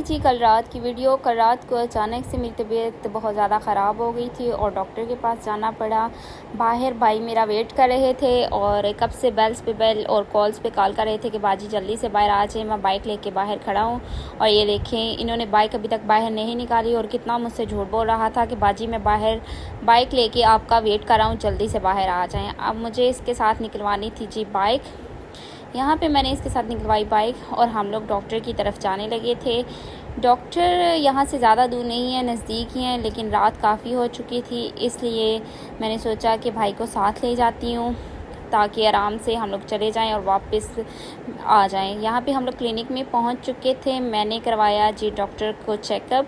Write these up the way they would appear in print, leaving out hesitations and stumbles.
जी कल रात की वीडियो। कल रात को अचानक से मेरी तबीयत बहुत ज़्यादा ख़राब हो गई थी और डॉक्टर के पास जाना पड़ा। बाहर भाई मेरा वेट कर रहे थे और कब से बेल्स पे बेल और कॉल्स पे कॉल कर रहे थे कि बाजी जल्दी से बाहर आ जाए। मैं बाइक लेके बाहर खड़ा हूँ और ये देखें इन्होंने बाइक अभी तक बाहर नहीं निकाली और कितना मुझसे झूठ बोल रहा था कि बाजी मैं बाहर बाइक लेके आपका वेट कर रहा हूँ, जल्दी से बाहर आ जाएँ। अब मुझे इसके साथ निकलवानी थी जी बाइक। यहाँ पे मैंने इसके साथ निकलवाई बाइक और हम लोग डॉक्टर की तरफ जाने लगे थे। डॉक्टर यहाँ से ज़्यादा दूर नहीं है, नज़दीक ही है, लेकिन रात काफ़ी हो चुकी थी, इसलिए मैंने सोचा कि भाई को साथ ले जाती हूँ ताकि आराम से हम लोग चले जाएं और वापस आ जाएं। यहाँ पे हम लोग क्लिनिक में पहुँच चुके थे। मैंने करवाया जी डॉक्टर को चेकअप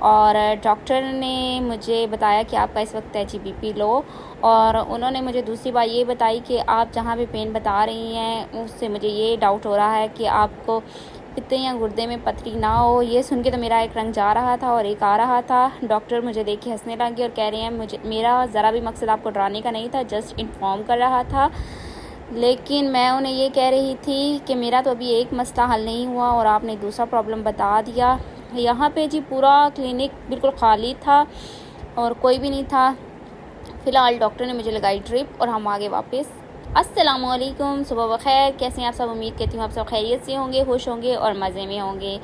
और डॉक्टर ने मुझे बताया कि आपका इस वक्त है जी बीपी लो, और उन्होंने मुझे दूसरी बात ये बताई कि आप जहाँ भी पेन बता रही हैं उससे मुझे ये डाउट हो रहा है कि आपको पित्ते या गुर्दे में पथरी ना हो। ये सुन के तो मेरा एक रंग जा रहा था और एक आ रहा था। डॉक्टर मुझे देख के हंसने लगे और कह रहे हैं मेरा ज़रा भी मकसद आपको डराने का नहीं था, जस्ट इन्फॉर्म कर रहा था। लेकिन मैं उन्हें ये कह रही थी कि मेरा तो अभी एक मसला हल नहीं हुआ और आपने दूसरा प्रॉब्लम बता दिया। यहाँ पे जी पूरा क्लिनिक बिल्कुल खाली था और कोई भी नहीं था। फ़िलहाल डॉक्टर ने मुझे लगाई ड्रिप और हम आगे वापस। अस्सलामुअलैकुम, सुबह बखैर। कैसे हैं आप सब? उम्मीद करती हूँ आप सब खैरियत से होंगे, खुश होंगे और मज़े में होंगे।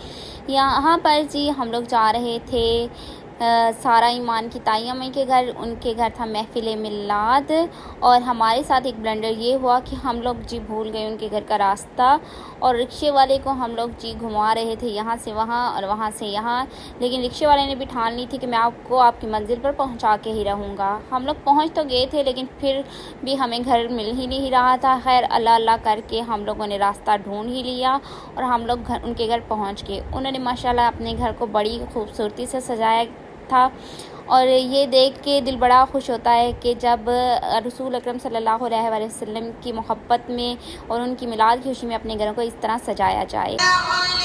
यहाँ पर जी हम लोग जा रहे थे सारा ईमान की ताई अम्मी के घर। उनके घर था महफिल मिलाद और हमारे साथ एक ब्लंडर ये हुआ कि हम लोग जी भूल गए उनके घर का रास्ता और रिक्शे वाले को हम लोग जी घुमा रहे थे यहाँ से वहाँ और वहाँ से यहाँ। लेकिन रिक्शे वाले ने भी ठान ली थी कि मैं आपको आपकी मंजिल पर पहुँचा के ही रहूँगा। हम लोग पहुँच तो गए थे लेकिन फिर भी हमें घर मिल ही नहीं रहा था। खैर अल्लाह अल्लाह करके हम लोगों ने रास्ता ढूंढ ही लिया और हम लोग उनके घर पहुँच गए। उन्होंने माशाल्लाह अपने घर को बड़ी खूबसूरती से सजाया था और ये देख के दिल बड़ा खुश होता है कि जब रसूल अकरम सल्लल्लाहु अलैहि वसल्लम की मोहब्बत में और उनकी मिलाद की खुशी में अपने घरों को इस तरह सजाया जाए।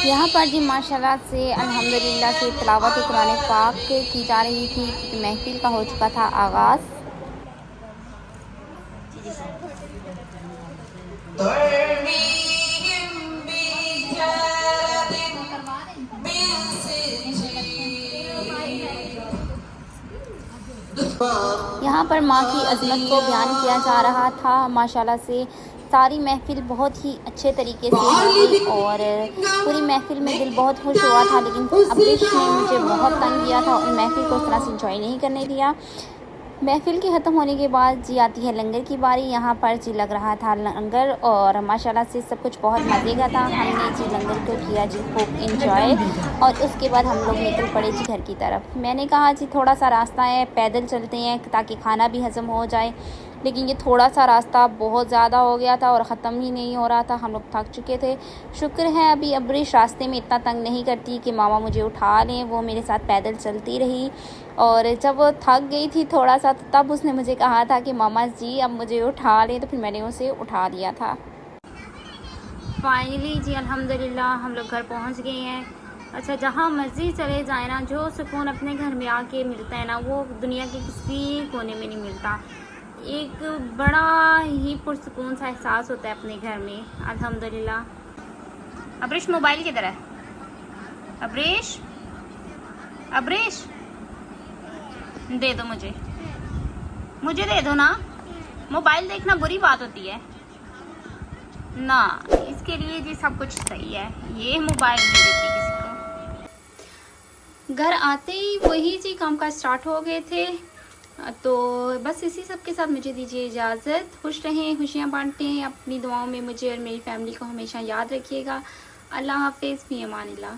यहाँ पर जी माशाल्लाह से अल्हम्दुलिल्लाह से तिलावत कुरान पाक की जा रही थी क्योंकि महफिल का हो चुका था आगाज़। यहाँ पर माँ की अज़मत को बयान किया जा रहा था। माशाल्लाह से सारी महफ़िल बहुत ही अच्छे तरीके से हुई और पूरी महफ़िल में दिल बहुत खुश हुआ था। लेकिन अब्रिश ने मुझे बहुत तंग किया था और महफ़िल को उस तरह से इंजॉय नहीं करने दिया। महफ़िल के ख़त्म होने के बाद जी आती है लंगर की बारी। यहाँ पर जी लग रहा था लंगर और माशाल्लाह से सब कुछ बहुत मज़े का था। हमने जी लंगर को किया जी खूब इंजॉय और उसके बाद हम लोग निकल पड़े जी घर की तरफ। मैंने कहा जी थोड़ा सा रास्ता है, पैदल चलते हैं ताकि खाना भी हज़म हो जाए, लेकिन ये थोड़ा सा रास्ता बहुत ज़्यादा हो गया था और ख़त्म ही नहीं हो रहा था। हम लोग थक चुके थे। शुक्र है अभी अब्रिश रास्ते में इतना तंग नहीं करती कि मामा मुझे उठा लें। वो मेरे साथ पैदल चलती रही और जब वो थक गई थी थोड़ा सा तो तब उसने मुझे कहा था कि मामा जी अब मुझे उठा लें, तो फिर मैंने उसे उठा दिया था। फाइनली जी अल्हम्दुलिल्लाह हम लोग घर पहुंच गए हैं। अच्छा, जहाँ मर्ज़ी चले जाए ना, जो सुकून अपने घर में आके मिलता है ना वो दुनिया के किसी कोने में नहीं मिलता। एक बड़ा ही पुरसुकून सा एहसास होता है अपने घर में अल्हम्दुलिल्लाह। अब्रिश मोबाइल किधर है? अब्रिश अब्रिश दे दो मुझे दे दो ना। मोबाइल देखना बुरी बात होती है ना, इसके लिए जी सब कुछ सही है। ये मोबाइल नहीं देती किसी को। घर आते ही वही जी काम का स्टार्ट हो गए थे। तो बस इसी सब के साथ मुझे दीजिए इजाज़त। खुश रहें, खुशियाँ बांटें। अपनी दुआओं में मुझे और मेरी फैमिली को हमेशा याद रखिएगा। अल्लाह हाफ़िज़, फ़ी अमानिल्लाह।